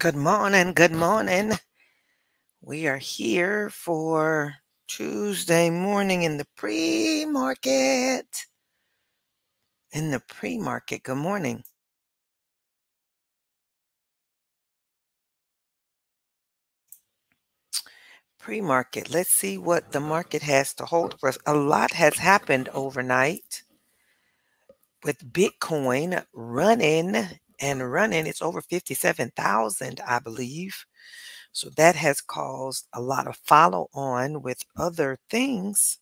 Good morning. Good morning. We are here for Tuesday morning in the pre-market. Good morning. Pre-market. Let's see what the market has to hold for us. A lot has happened overnight with Bitcoin running and running. It's over 57,000, I believe. So that has caused a lot of follow on with other things.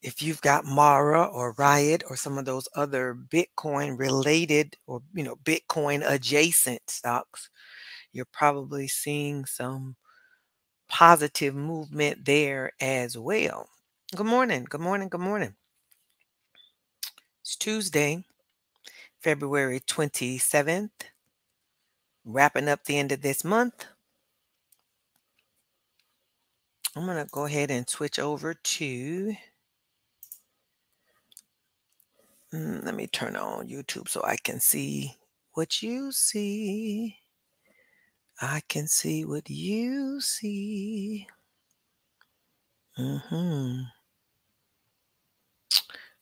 If you've got Mara or Riot or some of those other Bitcoin related or, Bitcoin adjacent stocks, you're probably seeing some positive movement there as well. Good morning. Good morning. Good morning. It's Tuesday, February 27th, wrapping up the end of this month. I'm going to go ahead and switch over to, let me turn on YouTube so I can see what you see. I can see what you see.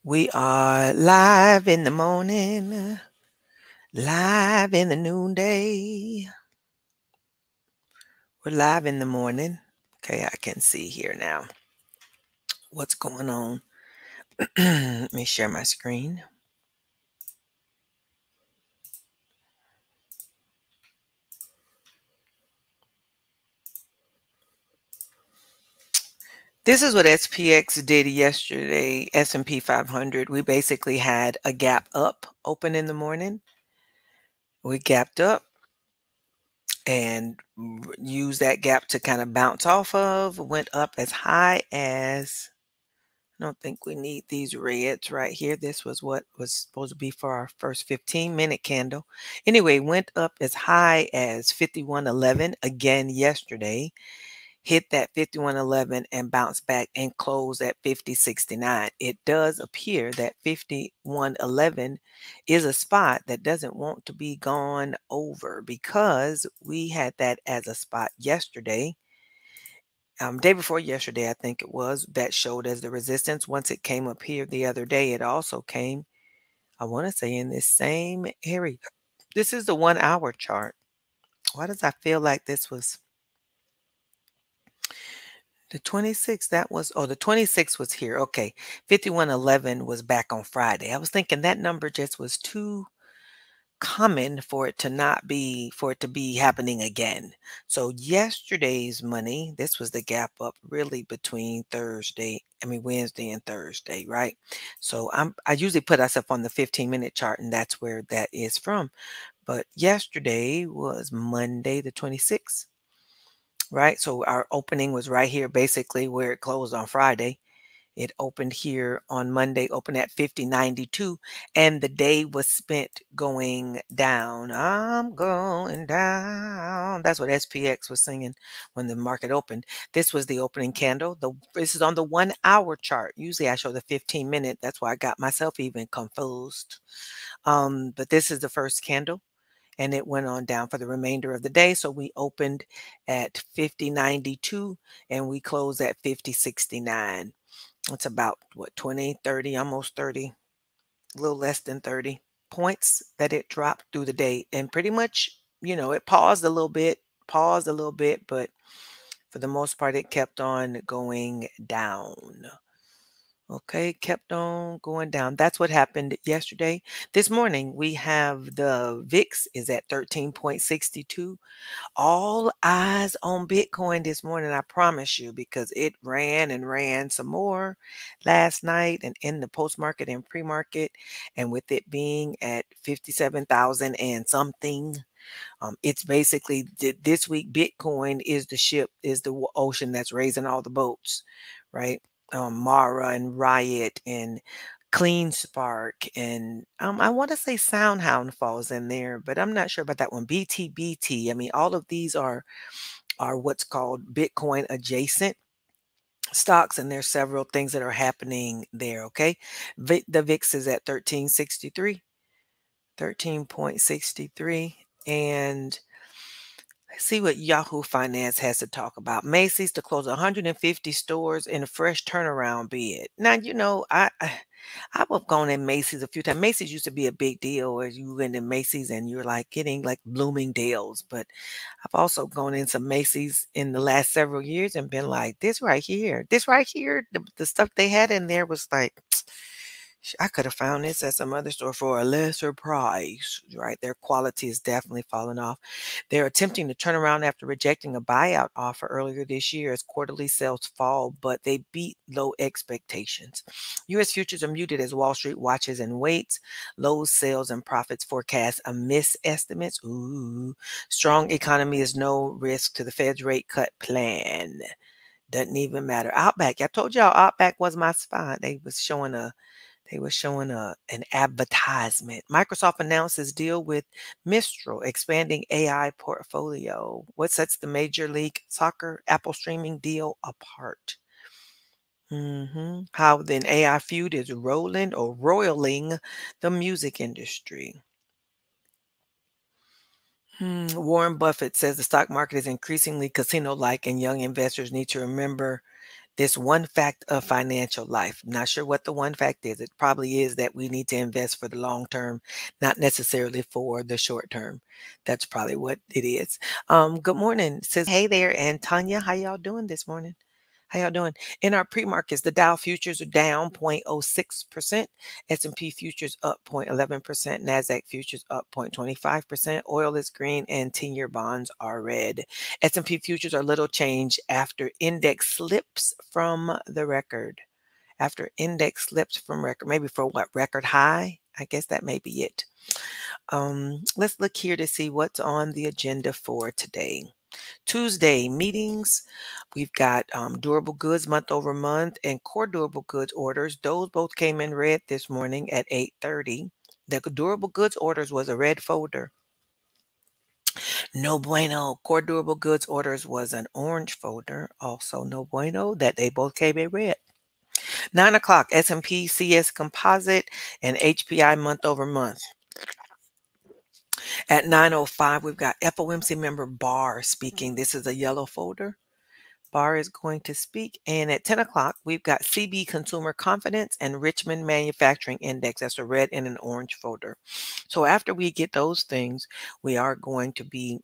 We are live in the morning, live in the noonday. We're live in the morning. Okay, I can see here now what's going on. Let me share my screen. This is what SPX did yesterday, S&P 500. We basically had a gap up open in the morning. We gapped up and used that gap to kind of bounce off of, went up as high as, I don't think we need these reds right here. This was what was supposed to be for our first 15-minute candle. Anyway, went up as high as 51.11 again yesterday. Hit that 51.11 and bounced back and closed at 50.69. It does appear that 51.11 is a spot that doesn't want to be gone over because we had that as a spot yesterday. Day before yesterday, I think it was, that showed as the resistance. Once it came up here the other day, it also came, I want to say, in this same area. This is the 1 hour chart. Why does I feel like this was the 26th? The 26th was here. Okay. 51.11 was back on Friday. I was thinking that number just was too common for it to be happening again. So yesterday's money, this was the gap up really between Wednesday and Thursday, right? So I usually put myself on the 15-minute chart, and that's where that is from. But yesterday was Monday the 26th, right? So our opening was right here, basically where it closed on Friday. It opened here on Monday, opened at 50.92, and the day was spent going down. I'm going down. That's what SPX was singing when the market opened. This was the opening candle. This is on the 1 hour chart. Usually I show the 15-minute. That's why I got myself even confused. But this is the first candle, and it went on down for the remainder of the day. So we opened at 50.92 and we closed at 50.69. It's about what, 20, 30, almost 30, a little less than 30 points that it dropped through the day. And pretty much, it paused a little bit, but for the most part, it kept on going down. Okay, kept on going down. That's what happened yesterday. This morning, we have the VIX is at 13.62. All eyes on Bitcoin this morning, I promise you, because it ran and ran some more last night and in the post-market and pre-market. And with it being at 57,000 and something, it's basically this week, Bitcoin is the ship, is the ocean that's raising all the boats, right? Mara and Riot and Clean Spark, and I want to say SoundHound falls in there, but I'm not sure about that one. BTBT. I mean, all of these are what's called Bitcoin adjacent stocks, and there's several things that are happening there. Okay, the VIX is at 13.63, and Let's see what Yahoo Finance has to talk about. Macy's to close 150 stores in a fresh turnaround bid. Now, I've gone in Macy's a few times. Macy's used to be a big deal where you went in Macy's and you're like getting like Bloomingdale's, but I've also gone in some Macy's in the last several years and been like, this right here, the stuff they had in there was like, I could have found this at some other store for a lesser price, right? Their quality is definitely falling off. They're attempting to turn around after rejecting a buyout offer earlier this year as quarterly sales fall, but they beat low expectations. U.S. futures are muted as Wall Street watches and waits. Low sales and profits forecast a miss estimates. Ooh, strong economy is no risk to the Fed's rate cut plan. Doesn't even matter. Outback. I told y'all Outback was my spot. They were showing an advertisement. Microsoft announces deal with Mistral, expanding AI portfolio. What sets the Major League Soccer Apple streaming deal apart? How then AI feud is rolling or roiling the music industry. Warren Buffett says the stock market is increasingly casino-like and young investors need to remember this one fact of financial life. Not sure what the one fact is. It probably is that we need to invest for the long term, not necessarily for the short term. That's probably what it is. Good morning. Says, hey there, and Tanya, how y'all doing this morning? How y'all doing? In our pre-markets, the Dow futures are down 0.06%, S&P futures up 0.11%, Nasdaq futures up 0.25%, oil is green, and 10-year bonds are red. S&P futures are little change after index slips from the record. After index slips from record, maybe for what, record high? I guess that may be it. Let's look here to see what's on the agenda for today. Tuesday meetings. We've got durable goods month over month and core durable goods orders. Those both came in red this morning at 8:30. The durable goods orders was a red folder. No bueno. Core durable goods orders was an orange folder. Also no bueno that they both came in red. 9 o'clock, S&P CS Composite and HPI month over month. At 9:05, we've got FOMC member Barr speaking. This is a yellow folder. Barr is going to speak. And at 10 o'clock, we've got CB Consumer Confidence and Richmond Manufacturing Index. That's a red and an orange folder. So after we get those things, we are going to be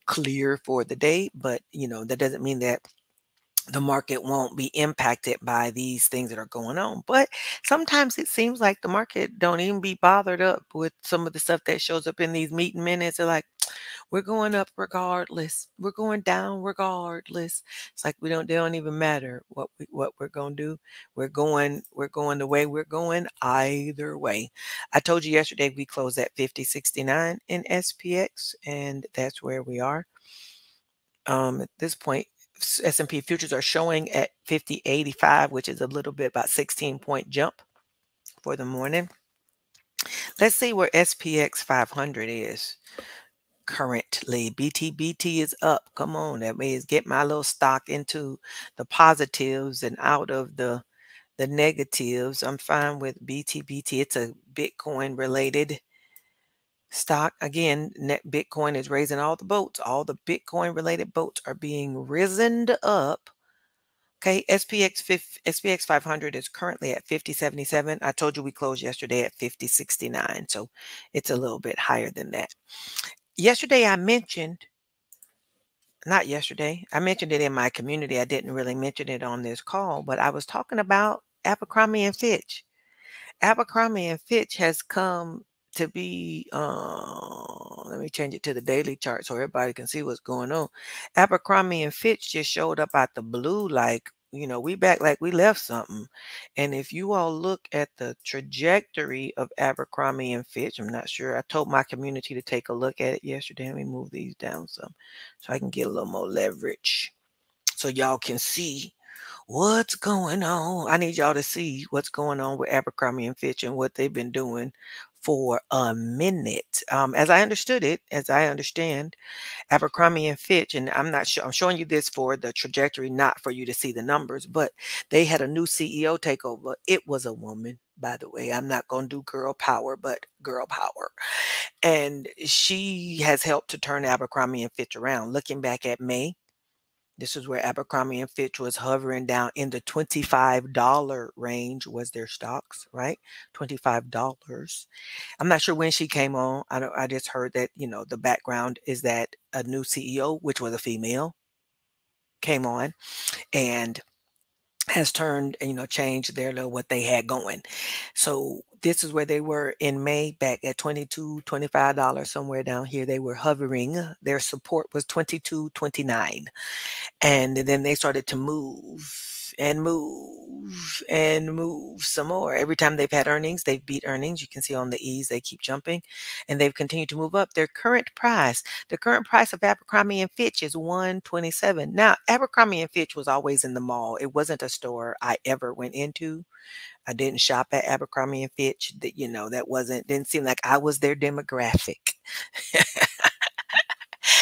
clear for the day. But, that doesn't mean that the market won't be impacted by these things that are going on. But sometimes it seems like the market don't even be bothered up with some of the stuff that shows up in these meeting minutes. They're like, we're going up regardless. We're going down regardless. It's like they don't even matter what we're going to do. We're going the way we're going either way. I told you yesterday we closed at 50.69 in SPX, and that's where we are. At this point, S&P futures are showing at 50.85, which is a little bit about 16-point jump for the morning. Let's see where SPX 500 is currently. BT is up. Come on, that means get my little stock into the positives and out of the negatives. I'm fine with BT. It's a Bitcoin related stock. Again, net Bitcoin is raising all the boats. All the Bitcoin related boats are being risen up. Okay, SPX 500 is currently at 50.77. I told you we closed yesterday at 50.69, so it's a little bit higher than that. Yesterday I mentioned, not yesterday, I mentioned it in my community. I didn't really mention it on this call, but I was talking about Abercrombie and Fitch. Abercrombie and Fitch has come to be, let me change it to the daily chart so everybody can see what's going on. Abercrombie and Fitch just showed up out the blue like, we back like we left something. And if you all look at the trajectory of Abercrombie and Fitch, I'm not sure. I told my community to take a look at it yesterday. Let me move these down some so I can get a little more leverage so y'all can see what's going on. I need y'all to see what's going on with Abercrombie and Fitch and what they've been doing for a minute. As I understood it, as I understand, Abercrombie and Fitch, and I'm not sure, I'm showing you this for the trajectory, not for you to see the numbers, but they had a new CEO takeover. It was a woman, by the way. I'm not going to do girl power, but girl power. And she has helped to turn Abercrombie and Fitch around. Looking back at May, this is where Abercrombie and Fitch was hovering down in the $25 range was their stocks, right? $25. I'm not sure when she came on. I just heard that, the background is that a new CEO, which was a female, came on and has turned, changed their little what they had going. So this is where they were in May, back at $22, $25, somewhere down here. They were hovering. Their support was 22.29. And then they started to move and move and move some more. Every time they've had earnings, they've beat earnings. You can see on the E's, they keep jumping and they've continued to move up. The current price of Abercrombie and Fitch is 127. Now, Abercrombie and Fitch was always in the mall. It wasn't a store I ever went into. I didn't shop at Abercrombie and Fitch. Didn't seem like I was their demographic.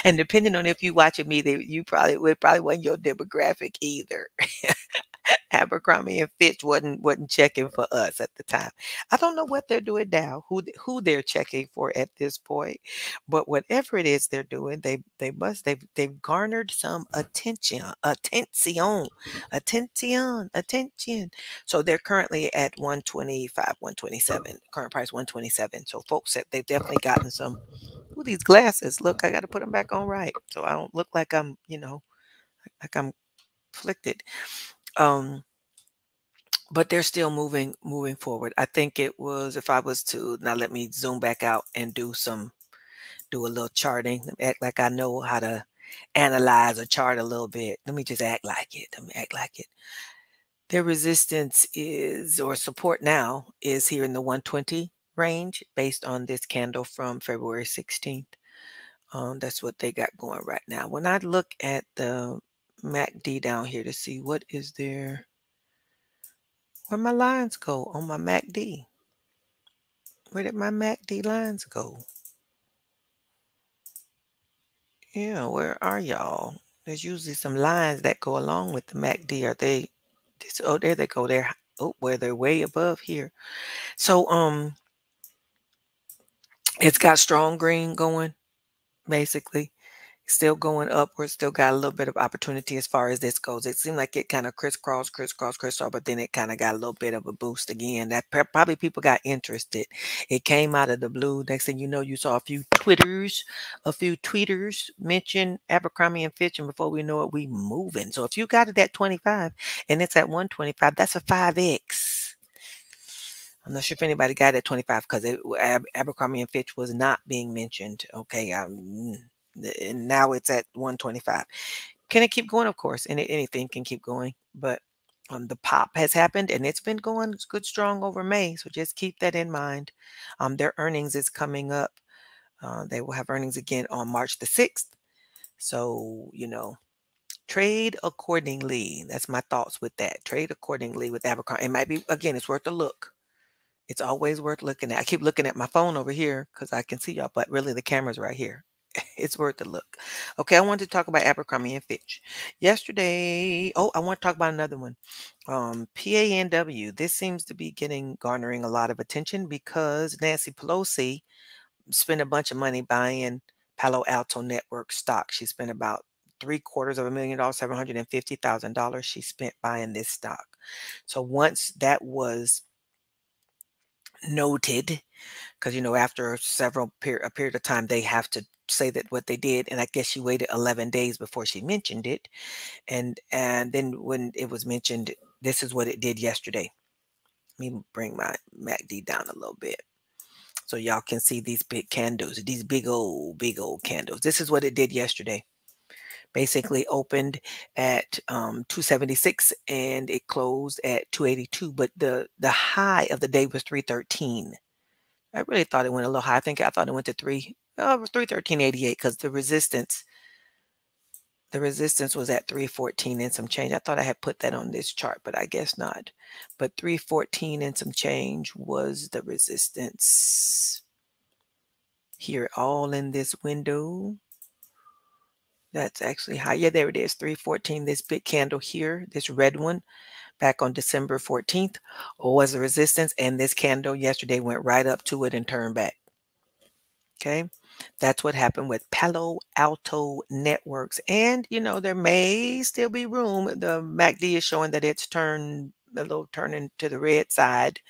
And depending on if you watching me, you probably wasn't your demographic either. Abercrombie and Fitch wasn't checking for us at the time. I don't know what they're doing now, who they're checking for at this point, but whatever it is they're doing, they've garnered some attention. So they're currently at 125, 127, current price 127. So folks said they've definitely gotten some. Ooh, these glasses. Look, I got to put them back on right, so I don't look like I'm afflicted. Um, but they're still moving forward. I think it was, if I was to now, let me zoom back out and do a little charting. Act like I know how to analyze a chart a little bit. Let me just act like it. Let me act like it. Their resistance is, or support now, is here in the 120 range based on this candle from February 16th. That's what they got going right now. When I look at the MACD down here to see what is there, where my lines go on my MACD. Where did my MACD lines go? Yeah, where are y'all? There's usually some lines that go along with the MACD. Are they? Oh, there they go. Where they're way above here. So it's got strong green going, basically. Still going upward, still got a little bit of opportunity as far as this goes. It seemed like it kind of crisscross, but then it kind of got a little bit of a boost again. That probably people got interested. It came out of the blue. Next thing you know, you saw a few tweeters mention Abercrombie and Fitch, and before we know it, we moving. So if you got it at 25 and it's at 125, that's a 5x. I'm not sure if anybody got it at 25 because Abercrombie and Fitch was not being mentioned. Okay, and now it's at 125. Can it keep going? Of course, anything can keep going, but the pop has happened and it's been going good strong over May. So just keep that in mind. Their earnings is coming up. They will have earnings again on March the 6th. So, trade accordingly. That's my thoughts with that. Trade accordingly with Abercrombie. It might be, again, it's worth a look. It's always worth looking at. I keep looking at my phone over here because I can see y'all, but really the camera's right here. It's worth a look. Okay, I wanted to talk about Abercrombie and Fitch. Yesterday, I want to talk about another one. PANW. This seems to be garnering a lot of attention because Nancy Pelosi spent a bunch of money buying Palo Alto Network stock. She spent about $750,000, $750,000 she spent buying this stock. So once that was noted, because after a period of time they have to say that what they did, and I guess she waited 11 days before she mentioned it, and then when it was mentioned, this is what it did yesterday. Let me bring my MACD down a little bit so y'all can see these big candles, these big old candles. This is what it did yesterday. Basically opened at 276 and it closed at 282, but the high of the day was 313. I really thought it went a little high. I thought it went to it was 313.88 because the resistance The resistance was at 314 and some change. I thought I had put that on this chart, but I guess not. But 314 and some change was the resistance. Here, all in this window. That's actually high. Yeah, there it is, 314. This big candle here, this red one, back on December 14th, was the resistance. And this candle yesterday went right up to it and turned back. Okay. That's what happened with Palo Alto Networks. And, there may still be room. The MACD is showing that it's turned a little turning to the red side.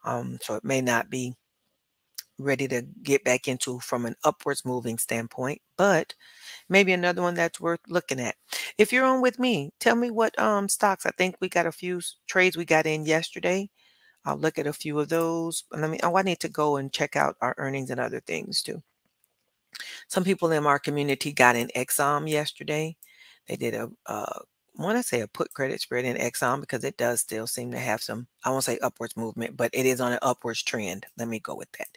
So it may not be ready to get back into from an upwards moving standpoint, but maybe another one that's worth looking at. If you're on with me, tell me what stocks. I think we got a few trades we got in yesterday. I'll look at a few of those. I need to go and check out our earnings and other things too. Some people in our community got in Exxon yesterday. They did I want to say a put credit spread in Exxon because it does still seem to have some, I won't say upwards movement, but it is on an upwards trend. Let me go with that.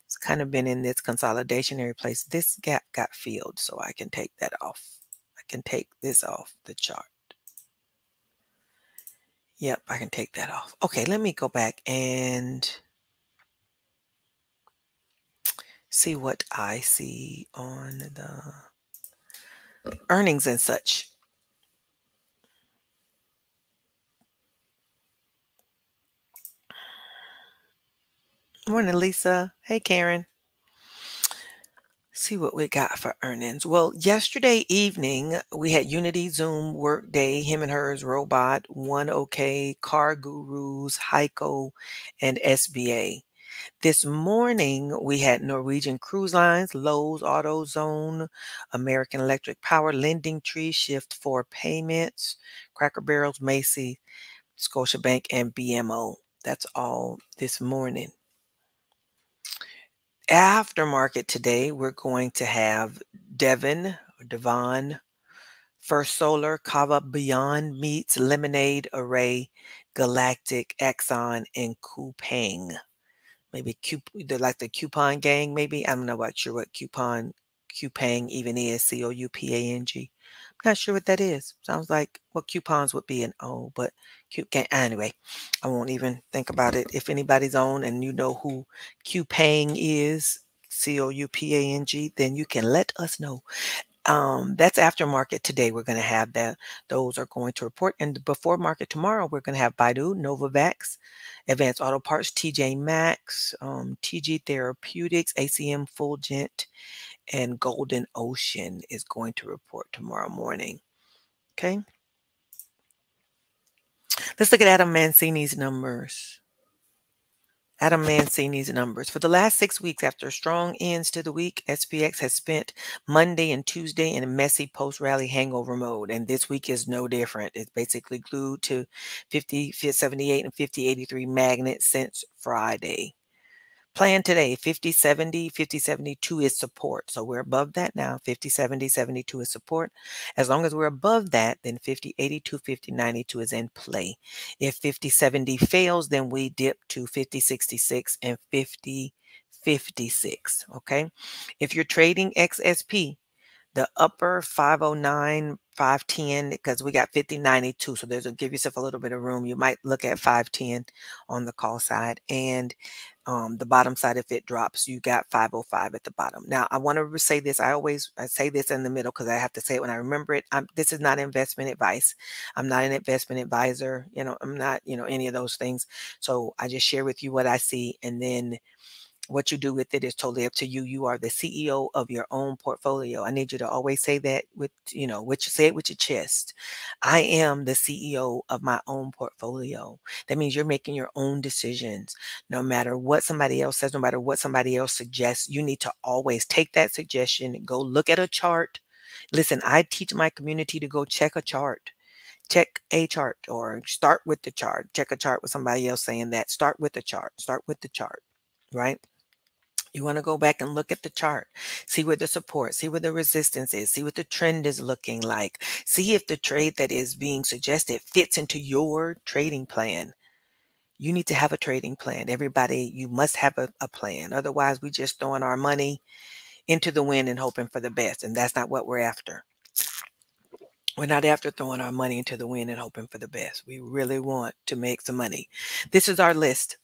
It's kind of been in this consolidationary place. This gap got filled, so I can take that off. I can take this off the chart. Yep, I can take that off. Okay, let me go back and see what I see on the earnings and such. Morning, Lisa. Hey, Karen. See what we got for earnings. Well, yesterday evening, we had Unity, Zoom, Workday, Him and Hers, Robot, One OK, Car Gurus, Heiko, and SBA. This morning, we had Norwegian Cruise Lines, Lowe's, AutoZone, American Electric Power, Lending Tree, Shift 4 Payments, Cracker Barrels, Macy, Scotiabank, and BMO. That's all this morning. Aftermarket today, we're going to have Devon, First Solar, Kava Beyond Meats, Lemonade, Array, Galactic, Exxon, and Coupang. Maybe they're like the coupon gang, maybe. I'm not sure what Coupang even is, Coupang. I'm not sure what that is. Sounds like what coupons would be an O, but anyway, I won't even think about it. If anybody's on and you know who Coupang is, Coupang, then you can let us know. That's aftermarket today. We're going to have that. Those are going to report. And before market tomorrow, we're going to have Baidu, Novavax, Advanced Auto Parts, TJ Maxx, TG Therapeutics, ACM Fulgent, and Golden Ocean is going to report tomorrow morning. Okay. Let's look at Adam Mancini's numbers. Adam Mancini's numbers. For the last 6 weeks, after strong ends to the week, SPX has spent Monday and Tuesday in a messy post-rally hangover mode, and this week is no different. It's basically glued to 50.78 and 50.83 magnet since Friday. Plan today, 50.70, 50.72 is support. So we're above that now. 50.70, 72 is support. As long as we're above that, then 50.82, 50.92 is in play. If 50.70 fails, then we dip to 50.66 and 50.56. Okay. If you're trading XSP, the upper 509, 510, because we got 5092. So give yourself a little bit of room. You might look at 510 on the call side, and the bottom side, if it drops, you got 505 at the bottom. Now, I want to say this. I say this in the middle because I have to say it when I remember it. This is not investment advice. I'm not an investment advisor. I'm not, any of those things. So I just share with you what I see, and then what you do with it is totally up to you. You are the CEO of your own portfolio. I need you to always say that say it with your chest. I am the CEO of my own portfolio. That means you're making your own decisions. No matter what somebody else says, no matter what somebody else suggests, you need to always take that suggestion, go look at a chart. Listen, I teach my community to go check a chart. Check a chart or start with the chart. Check a chart with somebody else saying that. Start with the chart. Start with the chart, right? You want to go back and look at the chart, see where the support, see where the resistance is, see what the trend is looking like, see if the trade that is being suggested fits into your trading plan. You need to have a trading plan. Everybody, you must have a plan. Otherwise, we just throwing our money into the wind and hoping for the best. And that's not what we're after. We're not after throwing our money into the wind and hoping for the best. We really want to make some money. This is our list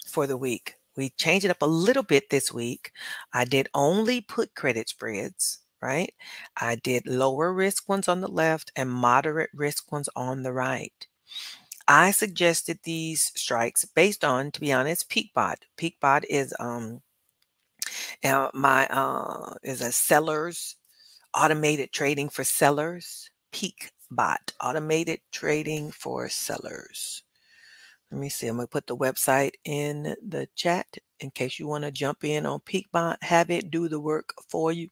for the week. We changed it up a little bit this week. I did only put credit spreads, right? I did lower risk ones on the left and moderate risk ones on the right. I suggested these strikes based on, to be honest, Peakbot. Peakbot is a sellers automated trading for sellers. Peakbot, automated trading for sellers. Let me see. I'm going to put the website in the chat in case you want to jump in on Peakbot. Have it do the work for you.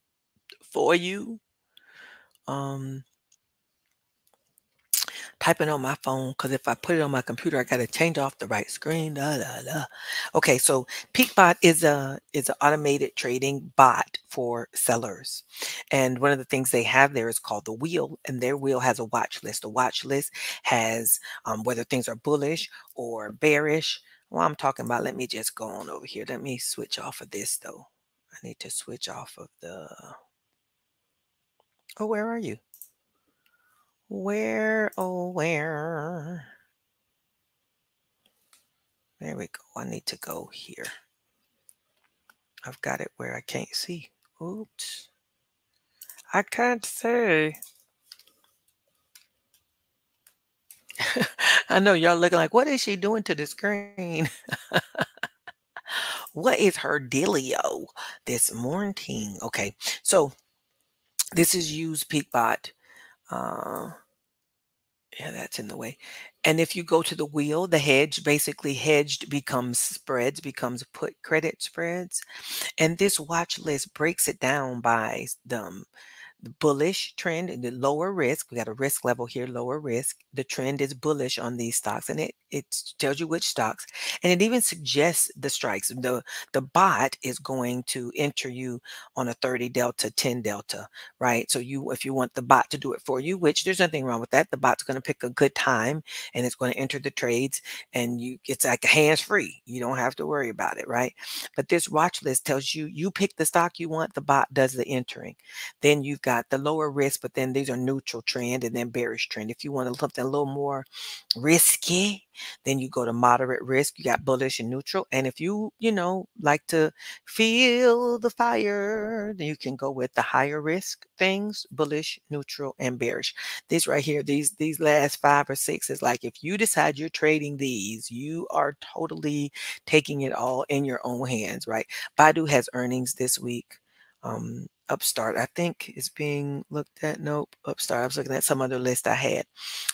For you. Typing on my phone because if I put it on my computer, I got to change off the right screen. Okay, so Peakbot is an automated trading bot for sellers, and one of the things they have there is called the wheel, and their wheel has a watch list. The watch list has whether things are bullish or bearish. Well, I'm talking about. Let me just go on over here. Let me switch off of this though. I need to switch off of the. Oh, where are you? Where, oh, where? There we go. I need to go here. I've got it where I can't see. Oops. I can't see. I know y'all looking like, what is she doing to the screen? What is her dealio this morning? Okay, so this is use Peakbot. Yeah, that's in the way. And if you go to the wheel, the hedge, basically hedged becomes spreads, becomes put credit spreads. And this watch list breaks it down by the bullish trend and the lower risk. We got a risk level here, lower risk. The trend is bullish on these stocks, and it tells you which stocks, and it even suggests the strikes. The bot is going to enter you on a 30 delta, 10 delta, right? So if you want the bot to do it for you, which there's nothing wrong with that, the bot's going to pick a good time and it's going to enter the trades, and it's like hands free. You don't have to worry about it, right? But this watch list tells you pick the stock you want, the bot does the entering. Then you've got the lower risk, but then these are neutral trend and then bearish trend. If you want something a little more risky, then you go to moderate risk. You got bullish and neutral. And if like to feel the fire, then you can go with the higher risk things, bullish, neutral, and bearish. This right here, these last 5 or 6 is like, if you decide you're trading these, you are totally taking it all in your own hands, right? Baidu has earnings this week. Upstart, I think, is being looked at. Nope, Upstart. I was looking at some other list I had.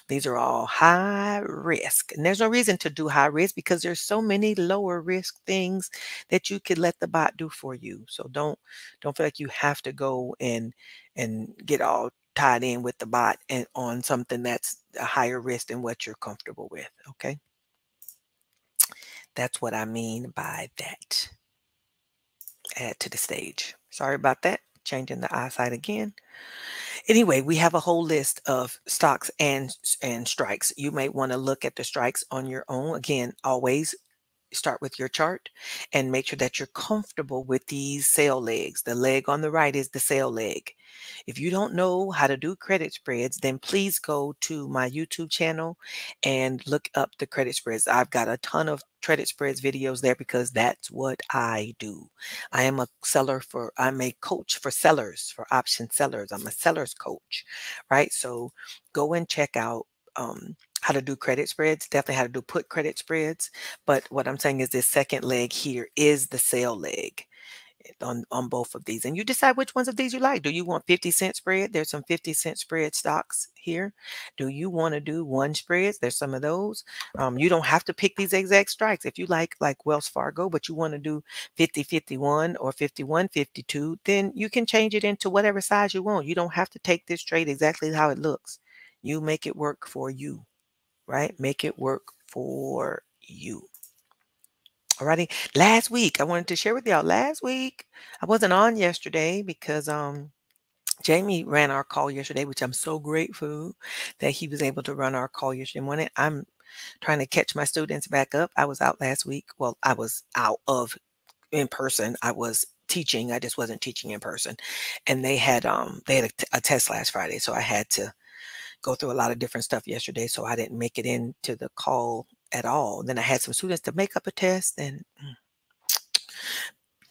These are all high risk, and there's no reason to do high risk because there's so many lower risk things that you could let the bot do for you. So don't feel like you have to go and get all tied in with the bot and on something that's a higher risk than what you're comfortable with. Okay, that's what I mean by that. Add to the stage. Sorry about that. Changing the eyesight again. Anyway, we have a whole list of stocks and strikes. You may want to look at the strikes on your own. Again, always start with your chart and make sure that you're comfortable with these sell legs. The leg on the right is the sell leg. If you don't know how to do credit spreads, then please go to my YouTube channel and look up the credit spreads. I've got a ton of credit spreads videos there because that's what I do. I'm a coach for sellers, for option sellers. I'm a seller's coach, right? So go and check out how to do credit spreads, definitely how to do put credit spreads. But what I'm saying is this second leg here is the sell leg on both of these. And you decide which ones of these you like. Do you want 50-cent spread? There's some 50-cent spread stocks here. Do you want to do one spreads? There's some of those. You don't have to pick these exact strikes. If you like Wells Fargo, but you want to do 50-51 or 51-52, then you can change it into whatever size you want. You don't have to take this trade exactly how it looks. You make it work for you, right? Make it work for you. Alrighty. Last week, I wanted to share with y'all. Last week, I wasn't on yesterday because Jamie ran our call yesterday, which I'm so grateful that he was able to run our call yesterday morning. I'm trying to catch my students back up. I was out last week. Well, I was out of in person. I was teaching. I just wasn't teaching in person. And they had a test last Friday, so I had to go through a lot of different stuff yesterday, so I didn't make it into the call at all. Then I had some students to make up a test, and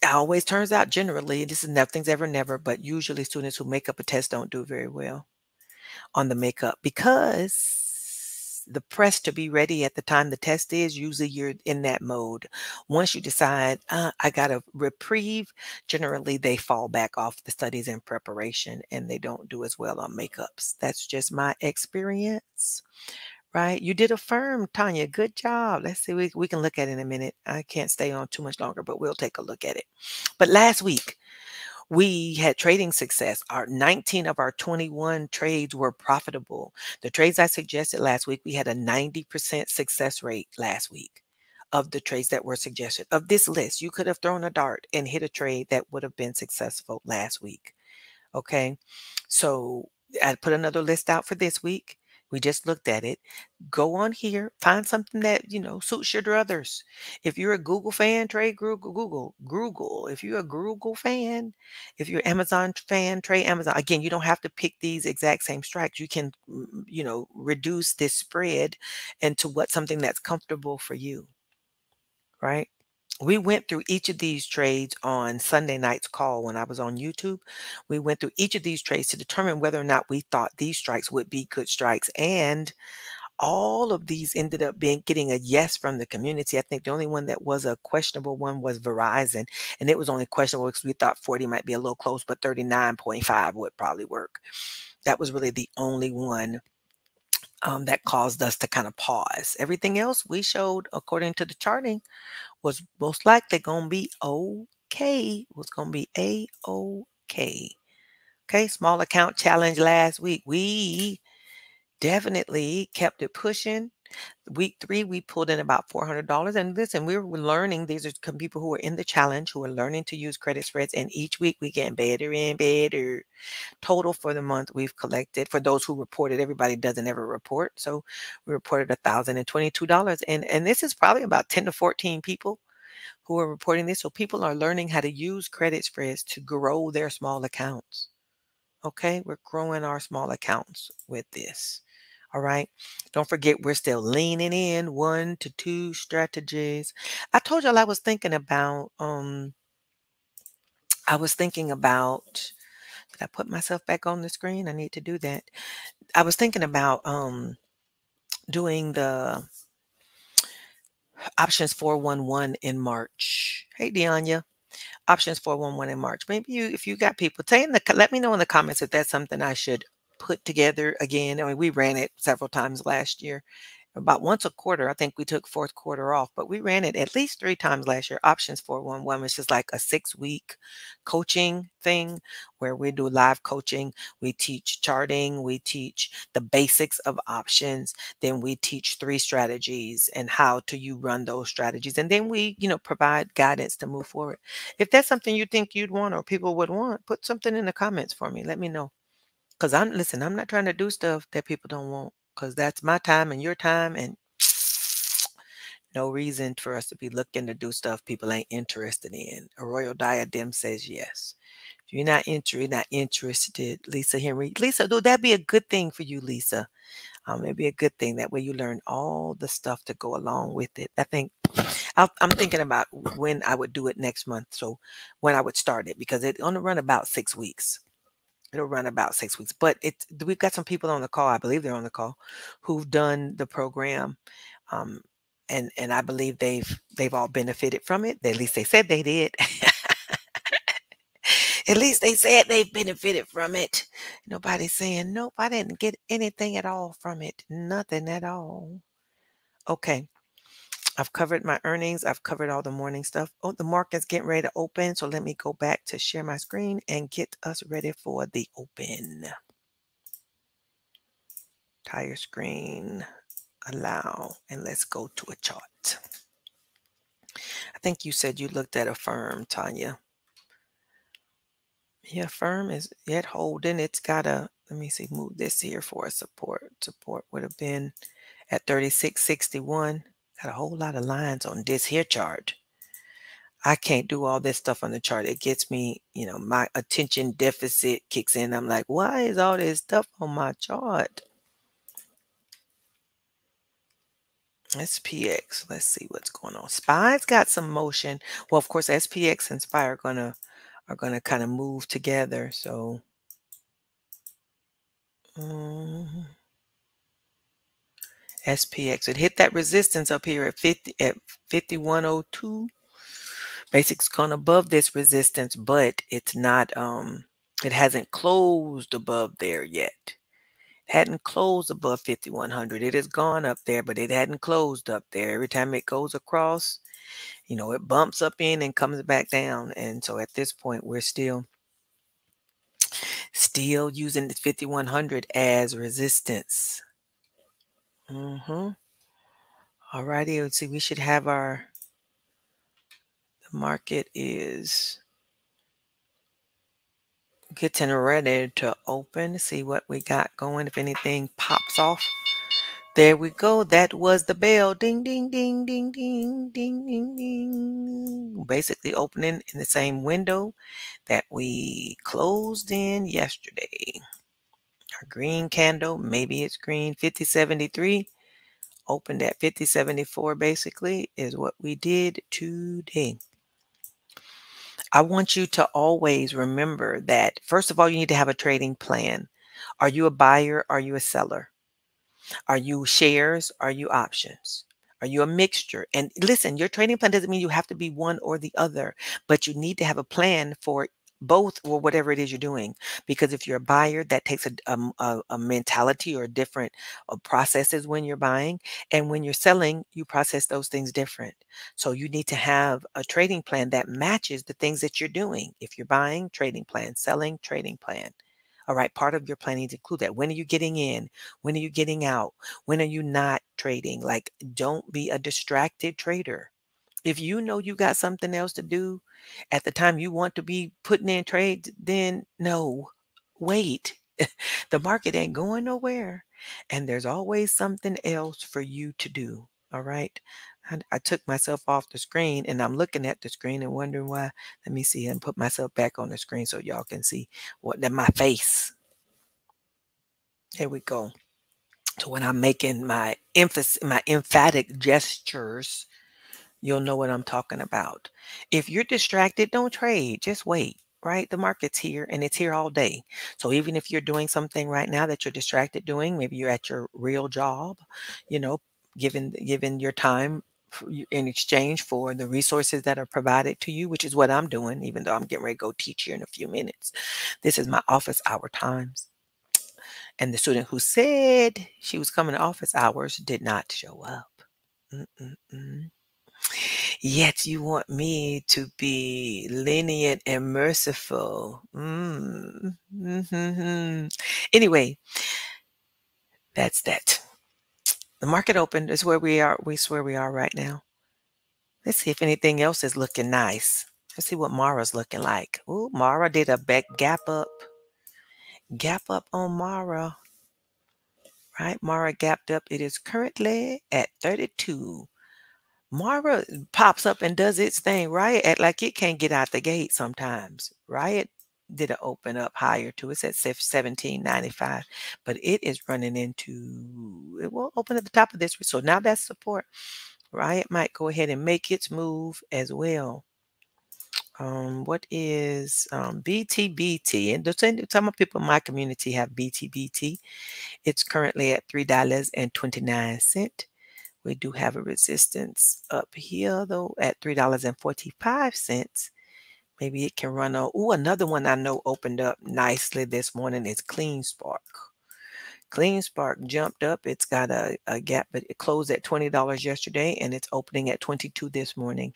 it always turns out generally, this is nothing's ever never, but usually students who make up a test don't do very well on the makeup because the press to be ready at the time the test is, usually you're in that mode. Once you decide, I got a reprieve, generally they fall back off the studies and preparation and they don't do as well on makeups. That's just my experience, right? You did affirm, Tanya. Good job. Let's see, we can look at it in a minute. I can't stay on too much longer, but we'll take a look at it. But last week, we had trading success. Our 19 of our 21 trades were profitable. The trades I suggested last week, we had a 90% success rate last week of the trades that were suggested. Of this list, you could have thrown a dart and hit a trade that would have been successful last week. Okay. So I put another list out for this week. We just looked at it. Go on here, find something that, suits your druthers. If you're a Google fan, trade Google. If you're a Google fan, if you're Amazon fan, trade Amazon. Again, you don't have to pick these exact same strikes. You can, reduce this spread into something that's comfortable for you, right? We went through each of these trades on Sunday night's call when I was on YouTube. We went through each of these trades to determine whether or not we thought these strikes would be good strikes. And all of these ended up getting a yes from the community. I think the only one that was a questionable one was Verizon. And it was only questionable because we thought 40 might be a little close, but 39.5 would probably work. That was really the only one that caused us to kind of pause. Everything else we showed, according to the charting, was most likely going to be okay. Was going to be A-OK. Okay, small account challenge last week. We definitely kept it pushing. Week 3, we pulled in about $400. And listen, we were learning. These are people who are in the challenge, who are learning to use credit spreads. And each week we get better and better. Total for the month we've collected, for those who reported, everybody doesn't ever report. So we reported $1,022. And this is probably about 10 to 14 people who are reporting this. So people are learning how to use credit spreads to grow their small accounts. Okay, we're growing our small accounts with this. All right. Don't forget, we're still leaning in 1 to 2 strategies. I told y'all I was thinking about, did I put myself back on the screen? I need to do that. I was thinking about doing the options 411 in March. Hey, Deanya. Options 411 in March. Maybe if you got people, let me know in the comments if that's something I should put together again. I mean, we ran it several times last year, about once a quarter. I think we took fourth quarter off, but we ran it at least 3 times last year. Options 411, which is like a 6-week coaching thing where we do live coaching. We teach charting, we teach the basics of options, then we teach 3 strategies and how to you run those strategies, and then we provide guidance to move forward. If that's something you think you'd want or people would want, put something in the comments for me. Let me know. Because I'm not trying to do stuff that people don't want, because that's my time and your time, and no reason for us to be looking to do stuff people ain't interested in. A royal diadem says yes. If you're not interested, Lisa Henry. Lisa, though, that'd be a good thing for you, Lisa. It'd be a good thing. That way you learn all the stuff to go along with it. I think I'm thinking about when I would do it next month. So when I would start it, because it's going to run about 6 weeks. It'll run about 6 weeks, but we've got some people on the call. I believe they're on the call who've done the program. Um, and I believe they've all benefited from it. At least they said they did. At least they said they've benefited from it. Nobody's saying, nope, I didn't get anything at all from it. Nothing at all. Okay. I've covered my earnings. I've covered all the morning stuff. Oh, the market's getting ready to open. So let me go back to share my screen and get us ready for the open. Entire screen, allow, and let's go to a chart. I think you said you looked at a firm, Tanya. Yeah, firm is yet holding. It's got a, let me see, move this here for a support. Support would have been at 36.61. Got a whole lot of lines on this here chart. I can't do all this stuff on the chart. It gets me, my attention deficit kicks in. I'm like, why is all this stuff on my chart? SPX. Let's see what's going on. SPY's got some motion. Well, of course, SPX and SPY are gonna kind of move together. So SPX, it hit that resistance up here at 5102. Basic's gone above this resistance, but it's not. It hasn't closed above there yet. Hadn't closed above 5100. It has gone up there, but it hadn't closed up there. Every time it goes across, it bumps up in and comes back down. And so at this point, we're still using the 5100 as resistance. All righty, let's see. We should have the market is getting ready to open. See what we got going. If anything pops off. There we go. That was the bell. Ding, ding, ding, ding, ding, ding, ding, ding. Basically opening in the same window that we closed in yesterday. Our green candle, maybe it's green, 5073. Opened at 5074 basically is what we did today. I want you to always remember that, first of all, you need to have a trading plan. Are you a buyer? Are you a seller? Are you shares? Are you options? Are you a mixture? And listen, your trading plan doesn't mean you have to be one or the other, but you need to have a plan for both or whatever it is you're doing. Because if you're a buyer, that takes a mentality or different processes when you're buying. And when you're selling, you process those things different. So you need to have a trading plan that matches the things that you're doing. If you're buying, trading plan, selling, trading plan. All right, part of your planning to include that. When are you getting in? When are you getting out? When are you not trading? Like, don't be a distracted trader. If you know you got something else to do at the time you want to be putting in trades, then no, wait. The market ain't going nowhere. And there's always something else for you to do. All right. I took myself off the screen and I'm looking at the screen and wondering why. Let me see and put myself back on the screen so y'all can see my face. There we go. So when I'm making my emphatic gestures, you'll know what I'm talking about. If you're distracted, don't trade. Just wait, right? The market's here and it's here all day. So even if you're doing something right now that you're distracted doing, maybe you're at your real job, you know, given your time in exchange for the resources that are provided to you, which is what I'm doing, even though I'm getting ready to go teach here in a few minutes. This is my office hour times. And the student who said she was coming to office hours did not show up. Mm-mm-mm. Yet you want me to be lenient and merciful. Anyway, that's that. The market opened is where we are. We swear we are right now. Let's see if anything else is looking nice. Let's see what Mara's looking like. Ooh, Mara did a back gap up. Gap up on Mara. Right? Mara gapped up. It is currently at 32. Mara pops up and does its thing. Riot act like it can't get out the gate sometimes. Riot did an open up higher too. It's at 1795, but it is running into, it will open at the top of this. So now that's support. Riot might go ahead and make its move as well. What is BTBT? And some people in my community have BTBT. It's currently at $3.29. We do have a resistance up here, though, at $3.45. Maybe it can run on. Ooh, another one I know opened up nicely this morning is Clean Spark. Clean Spark jumped up. It's got a gap, but it closed at $20 yesterday, and it's opening at 22 this morning.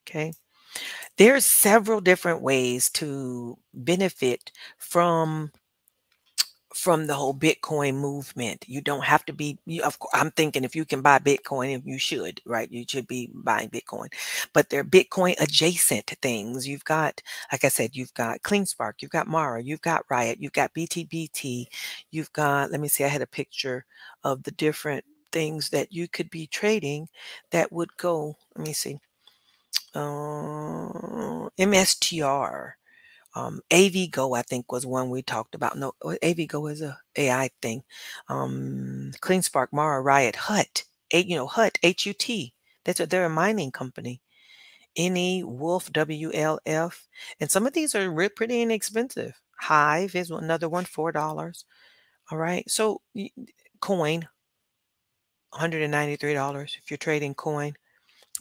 Okay. There's several different ways to benefit from the whole Bitcoin movement. You don't have to be, of course, I'm thinking if you can buy Bitcoin, you should, right? You should be buying Bitcoin. But they're Bitcoin adjacent things. You've got, like I said, you've got CleanSpark, you've got Mara, you've got Riot, you've got BTBT, you've got, let me see, I had a picture of the different things that you could be trading that would go, let me see, MSTR. AVGO, I think, was one we talked about. No, AVGO is a AI thing. CleanSpark, Mara, Riot, Hut. Hut, HUT. They're a mining company. Wolf, WLF. And some of these are pretty inexpensive. Hive is another one, $4. All right. So coin, $193 if you're trading coin.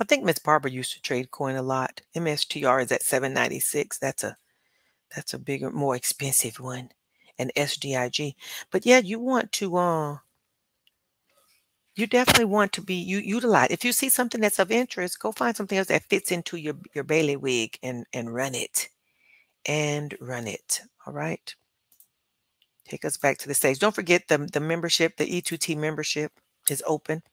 I think Miss Barbara used to trade coin a lot. MSTR is at 796. That's a bigger, more expensive one. And SDIG. But yeah, you definitely want to be utilize. If you see something that's of interest, go find something else that fits into your bailiwick and run it. And run it. All right. Take us back to the stage. Don't forget the membership, the E2T membership is open.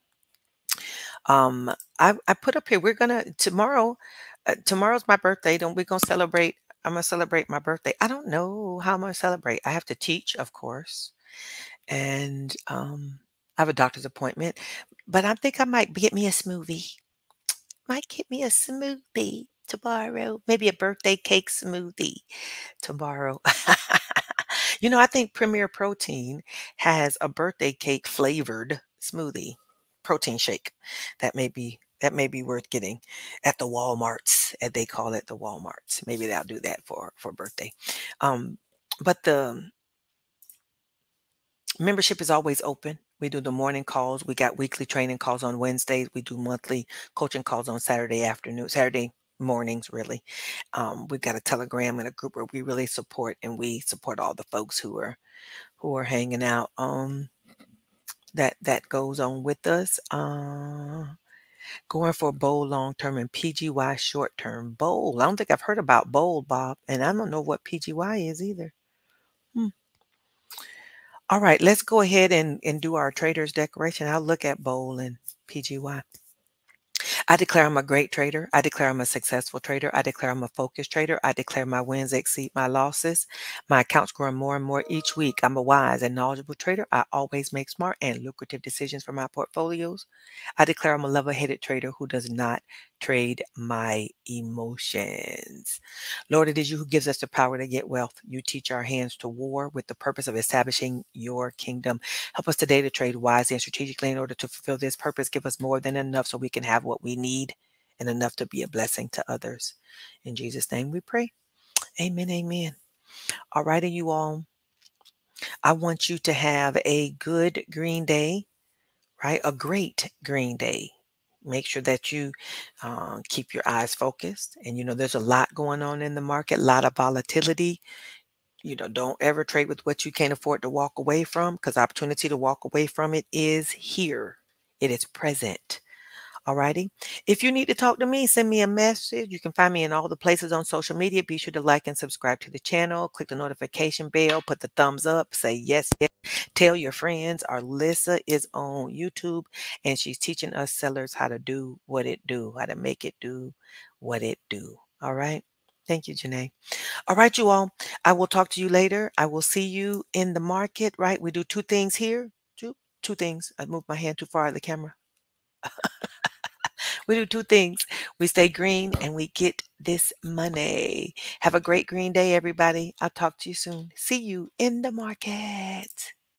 Um, I put up here, we're gonna tomorrow's my birthday. Don't we gonna celebrate? I'm gonna celebrate my birthday. I don't know how I'm gonna celebrate. I have to teach, of course, and I have a doctor's appointment, but I think I might get me a smoothie. Might get me a smoothie tomorrow. Maybe a birthday cake smoothie tomorrow. I think Premier Protein has a birthday cake flavored smoothie protein shake. That may be worth getting at the Walmarts, as they call it, the Walmarts. Maybe they'll do that for birthday. But the membership is always open. We do the morning calls. We got weekly training calls on Wednesdays. We do monthly coaching calls on Saturday mornings, really. We've got a Telegram and a group where we really support, and we support all the folks who are hanging out. That goes on with us. Going for bold long term and PGY short term. Bold. I don't think I've heard about bold, Bob, and I don't know what PGY is either. Hmm. All right, let's go ahead and do our trader's declaration. I'll look at bold and PGY. I declare I'm a great trader. I declare I'm a successful trader. I declare I'm a focused trader. I declare my wins exceed my losses. My accounts growing more and more each week. I'm a wise and knowledgeable trader. I always make smart and lucrative decisions for my portfolios. I declare I'm a level-headed trader who does not trade my emotions. Lord, it is you who gives us the power to get wealth. You teach our hands to war with the purpose of establishing your kingdom. Help us today to trade wisely and strategically in order to fulfill this purpose. Give us more than enough so we can have what we need and enough to be a blessing to others. In Jesus' name we pray. Amen. Amen. All righty, you all. I want you to have a good green day, right? A great green day. Make sure that you keep your eyes focused. And there's a lot going on in the market, a lot of volatility. Don't ever trade with what you can't afford to walk away from, because opportunity to walk away from it is here. It is present. Alrighty. If you need to talk to me, send me a message. You can find me in all the places on social media. Be sure to like and subscribe to the channel. Click the notification bell. Put the thumbs up. Say yes, yes. Tell your friends. Our Lisa is on YouTube, and she's teaching us sellers how to do what it do, how to make it do what it do. All right. Thank you, Janae. All right, you all. I will talk to you later. I will see you in the market, right? We do two things here. Two things. I moved my hand too far out of the camera. We do two things. We stay green and we get this money. Have a great green day, everybody. I'll talk to you soon. See you in the market.